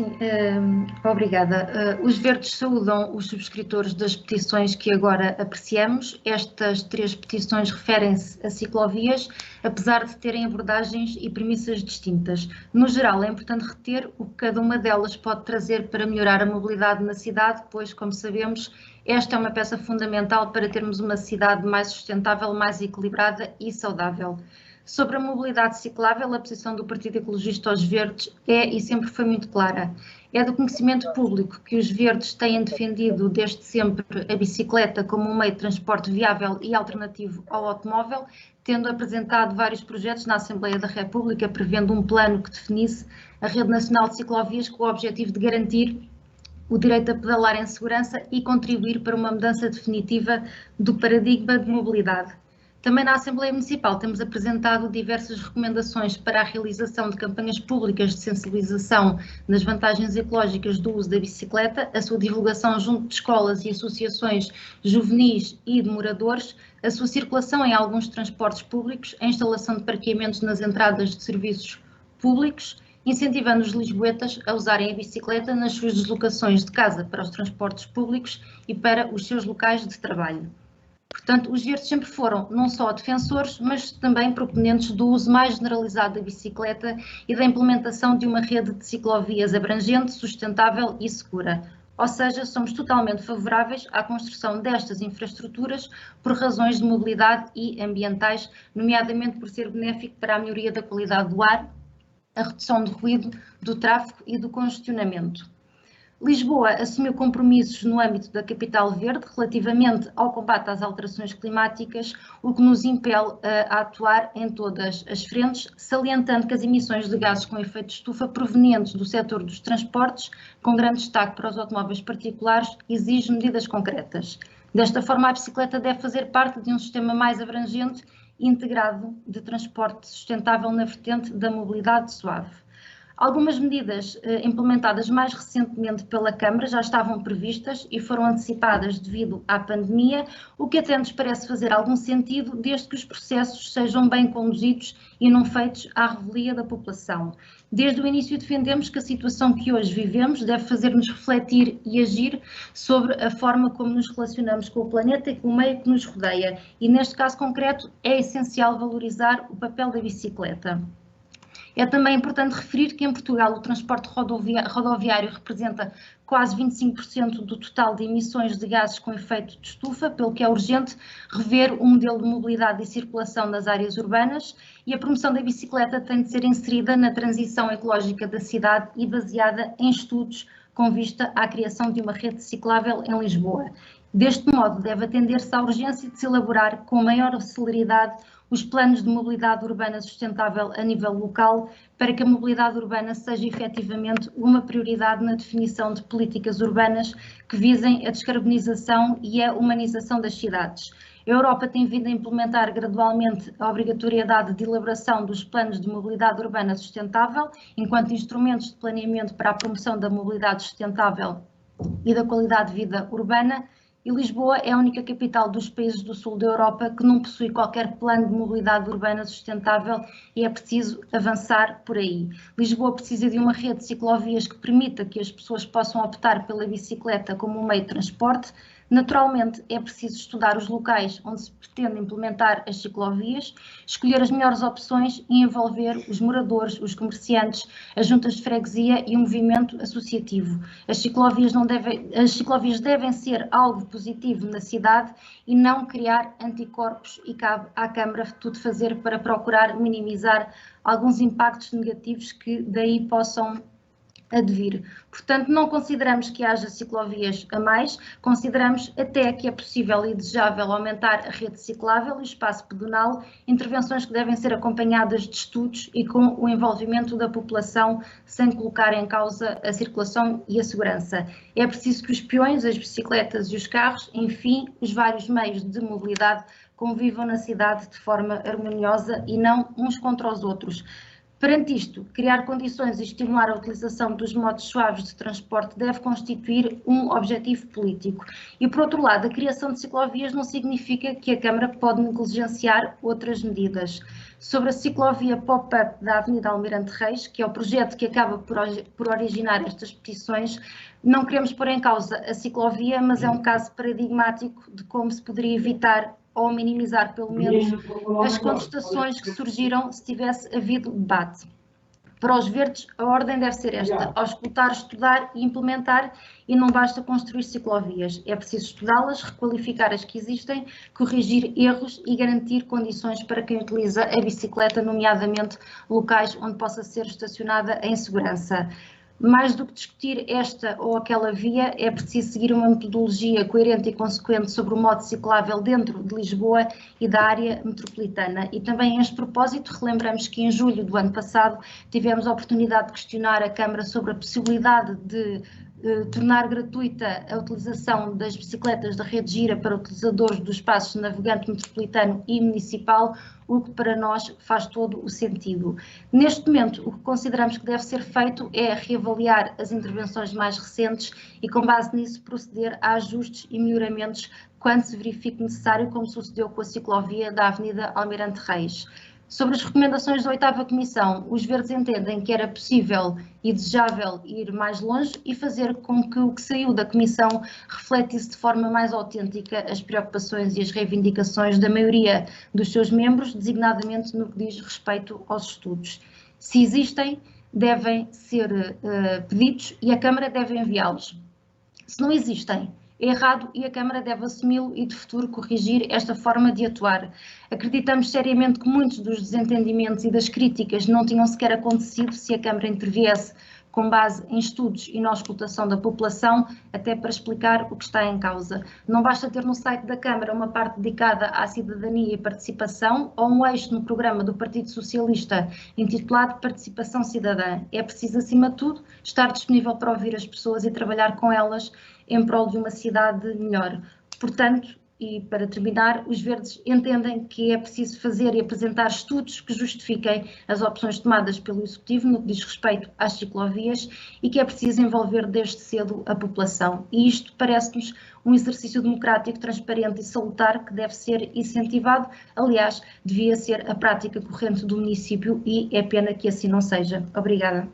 Sim, obrigada. Os Verdes saúdam os subscritores das petições que agora apreciamos. Estas 3 petições referem-se a ciclovias, apesar de terem abordagens e premissas distintas. No geral, é importante reter o que cada uma delas pode trazer para melhorar a mobilidade na cidade, pois, como sabemos, esta é uma peça fundamental para termos uma cidade mais sustentável, mais equilibrada e saudável. Sobre a mobilidade ciclável, a posição do Partido Ecologista aos Verdes é e sempre foi muito clara. É do conhecimento público que os Verdes têm defendido desde sempre a bicicleta como um meio de transporte viável e alternativo ao automóvel, tendo apresentado vários projetos na Assembleia da República, prevendo um plano que definisse a Rede Nacional de Ciclovias com o objetivo de garantir o direito a pedalar em segurança e contribuir para uma mudança definitiva do paradigma de mobilidade. Também na Assembleia Municipal temos apresentado diversas recomendações para a realização de campanhas públicas de sensibilização nas vantagens ecológicas do uso da bicicleta, a sua divulgação junto de escolas e associações juvenis e de moradores, a sua circulação em alguns transportes públicos, a instalação de parqueamentos nas entradas de serviços públicos, incentivando os lisboetas a usarem a bicicleta nas suas deslocações de casa para os transportes públicos e para os seus locais de trabalho. Portanto, os Verdes sempre foram não só defensores, mas também proponentes do uso mais generalizado da bicicleta e da implementação de uma rede de ciclovias abrangente, sustentável e segura. Ou seja, somos totalmente favoráveis à construção destas infraestruturas por razões de mobilidade e ambientais, nomeadamente por ser benéfico para a melhoria da qualidade do ar, a redução do ruído, do tráfego e do congestionamento. Lisboa assumiu compromissos no âmbito da Capital Verde relativamente ao combate às alterações climáticas, o que nos impele a atuar em todas as frentes, salientando que as emissões de gases com efeito de estufa provenientes do setor dos transportes, com grande destaque para os automóveis particulares, exigem medidas concretas. Desta forma, a bicicleta deve fazer parte de um sistema mais abrangente e integrado de transporte sustentável na vertente da mobilidade suave. Algumas medidas implementadas mais recentemente pela Câmara já estavam previstas e foram antecipadas devido à pandemia, o que até nos parece fazer algum sentido, desde que os processos sejam bem conduzidos e não feitos à revelia da população. Desde o início defendemos que a situação que hoje vivemos deve fazer-nos refletir e agir sobre a forma como nos relacionamos com o planeta e com o meio que nos rodeia, e neste caso concreto é essencial valorizar o papel da bicicleta. É também importante referir que em Portugal o transporte rodoviário representa quase 25% do total de emissões de gases com efeito de estufa, pelo que é urgente rever o modelo de mobilidade e circulação nas áreas urbanas, e a promoção da bicicleta tem de ser inserida na transição ecológica da cidade e baseada em estudos com vista à criação de uma rede ciclável em Lisboa. Deste modo, deve atender-se à urgência de se elaborar com maior celeridade os planos de mobilidade urbana sustentável a nível local, para que a mobilidade urbana seja efetivamente uma prioridade na definição de políticas urbanas que visem a descarbonização e a humanização das cidades. A Europa tem vindo a implementar gradualmente a obrigatoriedade de elaboração dos planos de mobilidade urbana sustentável, enquanto instrumentos de planeamento para a promoção da mobilidade sustentável e da qualidade de vida urbana, e Lisboa é a única capital dos países do sul da Europa que não possui qualquer plano de mobilidade urbana sustentável e é preciso avançar por aí. Lisboa precisa de uma rede de ciclovias que permita que as pessoas possam optar pela bicicleta como um meio de transporte. Naturalmente, é preciso estudar os locais onde se pretende implementar as ciclovias, escolher as melhores opções e envolver os moradores, os comerciantes, as juntas de freguesia e o movimento associativo. As ciclovias devem ser algo positivo na cidade e não criar anticorpos, e cabe à Câmara tudo fazer para procurar minimizar alguns impactos negativos que daí possam advir. Portanto, não consideramos que haja ciclovias a mais, consideramos até que é possível e desejável aumentar a rede ciclável e o espaço pedonal, intervenções que devem ser acompanhadas de estudos e com o envolvimento da população, sem colocar em causa a circulação e a segurança. É preciso que os peões, as bicicletas e os carros, enfim, os vários meios de mobilidade, convivam na cidade de forma harmoniosa e não uns contra os outros. Perante isto, criar condições e estimular a utilização dos modos suaves de transporte deve constituir um objetivo político. E, por outro lado, a criação de ciclovias não significa que a Câmara pode negligenciar outras medidas. Sobre a ciclovia pop-up da Avenida Almirante Reis, que é o projeto que acaba por originar estas petições, não queremos pôr em causa a ciclovia, mas é um caso paradigmático de como se poderia evitar ou minimizar, pelo menos, as contestações que surgiram se tivesse havido debate. Para os verdes, a ordem deve ser esta: auscultar, estudar e implementar, e não basta construir ciclovias. É preciso estudá-las, requalificar as que existem, corrigir erros e garantir condições para quem utiliza a bicicleta, nomeadamente locais onde possa ser estacionada em segurança. Mais do que discutir esta ou aquela via, é preciso seguir uma metodologia coerente e consequente sobre o modo ciclável dentro de Lisboa e da área metropolitana. E também a este propósito, relembramos que em julho do ano passado tivemos a oportunidade de questionar a Câmara sobre a possibilidade de tornar gratuita a utilização das bicicletas da rede Gira para utilizadores do espaço navegante metropolitano e municipal, o que para nós faz todo o sentido. Neste momento, o que consideramos que deve ser feito é reavaliar as intervenções mais recentes e, com base nisso, proceder a ajustes e melhoramentos quando se verifique necessário, como sucedeu com a ciclovia da Avenida Almirante Reis. Sobre as recomendações da 8ª Comissão, os verdes entendem que era possível e desejável ir mais longe e fazer com que o que saiu da Comissão refletisse de forma mais autêntica as preocupações e as reivindicações da maioria dos seus membros, designadamente no que diz respeito aos estudos. Se existem, devem ser pedidos e a Câmara deve enviá-los. Se não existem, é errado e a Câmara deve assumi-lo e de futuro corrigir esta forma de atuar. Acreditamos seriamente que muitos dos desentendimentos e das críticas não tinham sequer acontecido se a Câmara interviesse com base em estudos e na auscultação da população, até para explicar o que está em causa. Não basta ter no site da Câmara uma parte dedicada à cidadania e participação ou um eixo no programa do Partido Socialista intitulado Participação Cidadã. É preciso, acima de tudo, estar disponível para ouvir as pessoas e trabalhar com elas em prol de uma cidade melhor. Portanto, e para terminar, os verdes entendem que é preciso fazer e apresentar estudos que justifiquem as opções tomadas pelo Executivo no que diz respeito às ciclovias e que é preciso envolver desde cedo a população. E isto parece-nos um exercício democrático, transparente e salutar que deve ser incentivado. Aliás, devia ser a prática corrente do município e é pena que assim não seja. Obrigada.